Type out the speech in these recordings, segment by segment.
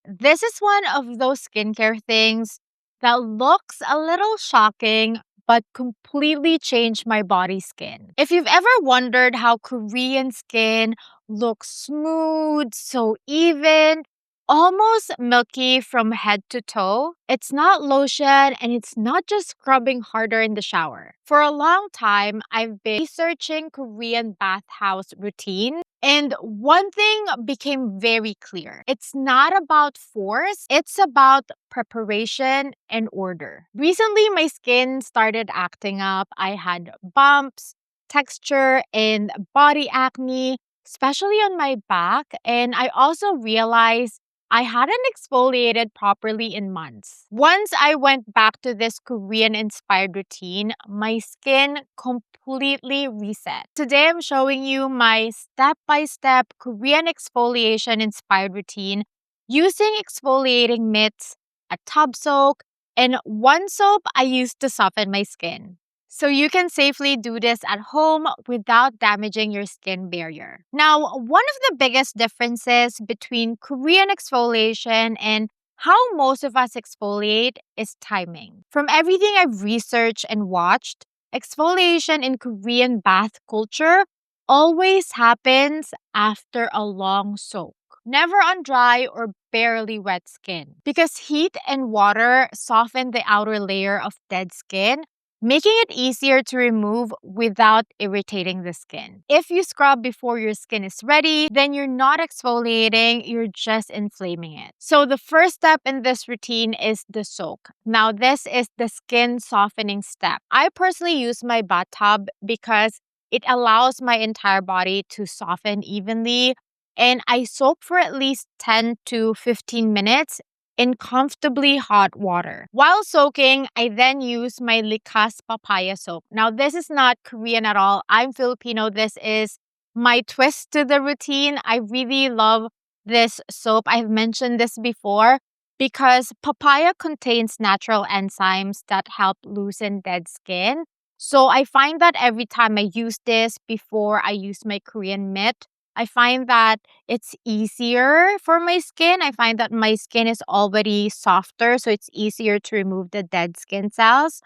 This is one of those skincare things that looks a little shocking but completely changed my body skin. If you've ever wondered how Korean skin looks smooth, so even, almost milky from head to toe, it's not lotion and it's not just scrubbing harder in the shower. For a long time, I've been researching Korean bathhouse routine, and one thing became very clear. It's not about force, it's about preparation and order. Recently, my skin started acting up. I had bumps, texture, and body acne, especially on my back. And I also realized I hadn't exfoliated properly in months. Once I went back to this Korean inspired routine, my skin completely reset. Today, I'm showing you my step by step Korean exfoliation inspired routine using exfoliating mitts, a tub soak, and one soap I use to soften my skin. So you can safely do this at home without damaging your skin barrier. Now, one of the biggest differences between Korean exfoliation and how most of us exfoliate is timing. From everything I've researched and watched, exfoliation in Korean bath culture always happens after a long soak, never on dry or barely wet skin, because heat and water soften the outer layer of dead skin, making it easier to remove without irritating the skin. If you scrub before your skin is ready, then you're not exfoliating, you're just inflaming it. So the first step in this routine is the soak. Now, this is the skin softening step. I personally use my bathtub because it allows my entire body to soften evenly, and I soak for at least 10 to 15 minutes in comfortably hot water. While soaking, I then use my Likas papaya soap. Now, this is not Korean at all. I'm Filipino. This is my twist to the routine. I really love this soap. I've mentioned this before because papaya contains natural enzymes that help loosen dead skin. So I find that every time I use this before I use my Korean mitt, I find that it's easier for my skin. I find that my skin is already softer, so it's easier to remove the dead skin cells.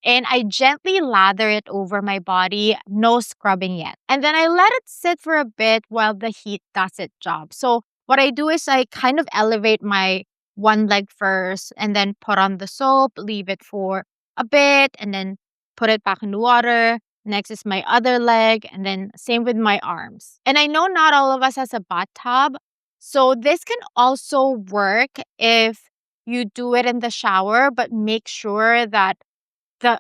And I gently lather it over my body, no scrubbing yet. And then I let it sit for a bit while the heat does its job. So what I do is I kind of elevate my one leg first and then put on the soap, leave it for a bit, and then put it back in the water. Next is my other leg, and then same with my arms. And I know not all of us has a bathtub, so this can also work if you do it in the shower, but make sure that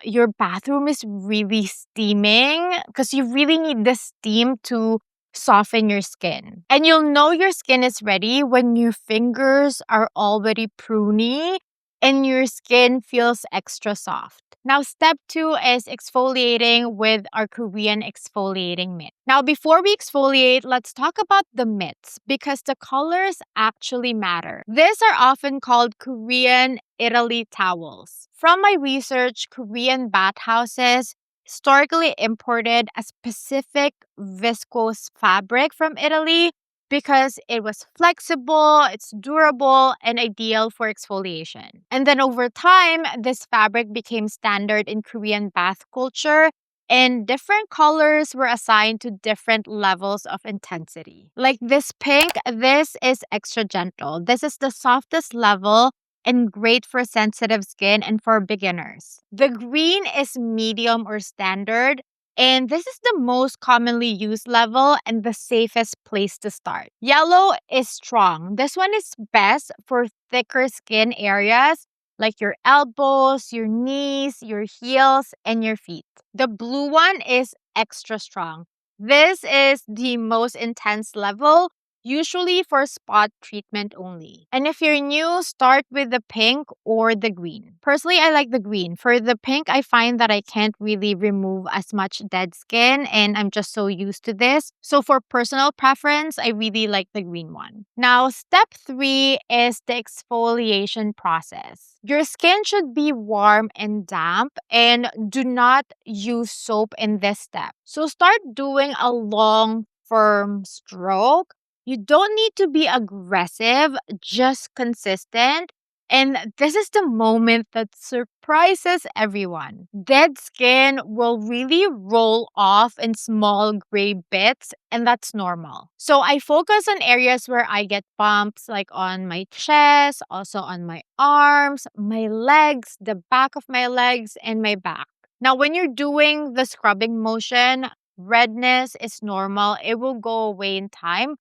your bathroom is really steaming because you really need the steam to soften your skin. And you'll know your skin is ready when your fingers are already pruny and your skin feels extra soft. Now, step 2 is exfoliating with our Korean exfoliating mitt. Now, before we exfoliate, let's talk about the mitts because the colors actually matter. These are often called Korean Italy towels. From my research, Korean bathhouses historically imported a specific viscose fabric from Italy because it was flexible, it's durable, and ideal for exfoliation. And then over time, this fabric became standard in Korean bath culture, and different colors were assigned to different levels of intensity. Like this pink, this is extra gentle. This is the softest level and great for sensitive skin and for beginners. The green is medium or standard, and this is the most commonly used level and the safest place to start. Yellow is strong. This one is best for thicker skin areas like your elbows, your knees, your heels, and your feet. The blue one is extra strong. This is the most intense level, usually for spot treatment only. And if you're new, start with the pink or the green. Personally, I like the green. For the pink, I find that I can't really remove as much dead skin and I'm just so used to this. So for personal preference, I really like the green one. Now, step 3 is the exfoliation process. Your skin should be warm and damp, and do not use soap in this step. So start doing a long, firm stroke. You don't need to be aggressive, just consistent. And this is the moment that surprises everyone. Dead skin will really roll off in small gray bits, and that's normal. So I focus on areas where I get bumps, like on my chest, also on my arms, my legs, the back of my legs, and my back. Now, when you're doing the scrubbing motion, redness is normal. It will go away in time,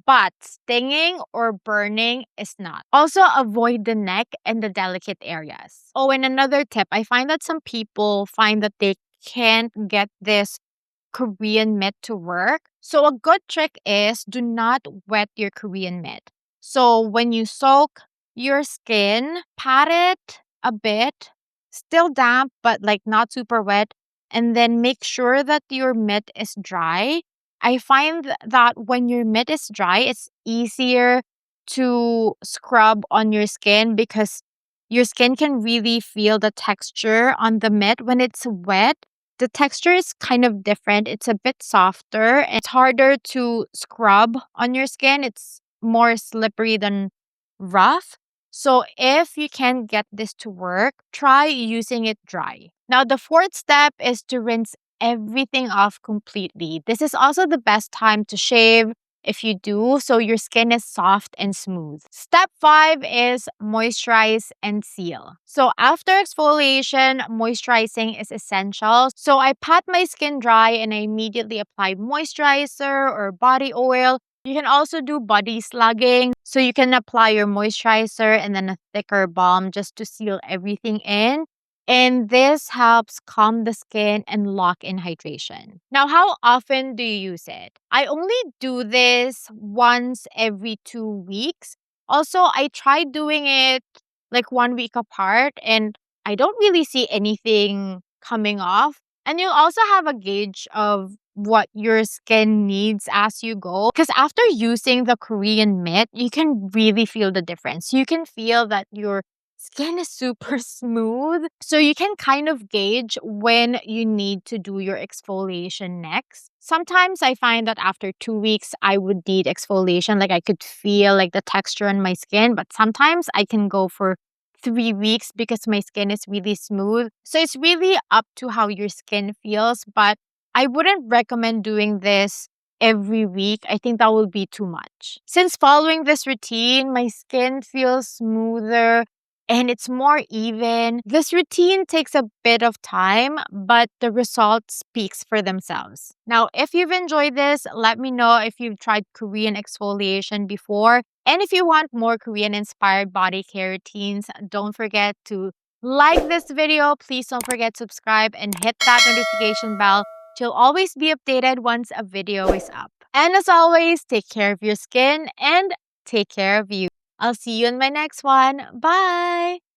but stinging or burning is not. Also, avoid the neck and the delicate areas. Oh, and another tip, I find that some people find that they can't get this Korean mitt to work. So, a good trick is do not wet your Korean mitt. So, when you soak your skin, pat it a bit, still damp, but like not super wet, and then make sure that your mitt is dry. I find that when your mitt is dry, it's easier to scrub on your skin because your skin can really feel the texture on the mitt. When it's wet, the texture is kind of different. It's a bit softer and it's harder to scrub on your skin. It's more slippery than rough. So if you can't get this to work, try using it dry. Now, the fourth step is to rinse everything off completely. This is also the best time to shave if you do, so your skin is soft and smooth. Step 5 is moisturize and seal. So after exfoliation, moisturizing is essential. So I pat my skin dry and I immediately apply moisturizer or body oil. You can also do body slugging. So you can apply your moisturizer and then a thicker balm just to seal everything in. And this helps calm the skin and lock in hydration. Now, how often do you use it? I only do this once every 2 weeks. Also, I tried doing it like 1 week apart and I don't really see anything coming off. And you'll also have a gauge of what your skin needs as you go. Because after using the Korean mitt, you can really feel the difference. You can feel that your skin is super smooth. So you can kind of gauge when you need to do your exfoliation next. Sometimes I find that after 2 weeks, I would need exfoliation. Like I could feel like the texture on my skin, but sometimes I can go for 3 weeks because my skin is really smooth. So it's really up to how your skin feels, but I wouldn't recommend doing this every week. I think that will be too much. Since following this routine, my skin feels smoother and it's more even. This routine takes a bit of time, but the results speaks for themselves. Now, if you've enjoyed this, let me know if you've tried Korean exfoliation before. And if you want more Korean inspired body care routines, don't forget to like this video. Please don't forget to subscribe and hit that notification bell. You'll always be updated once a video is up. And as always, take care of your skin and take care of you. I'll see you in my next one. Bye!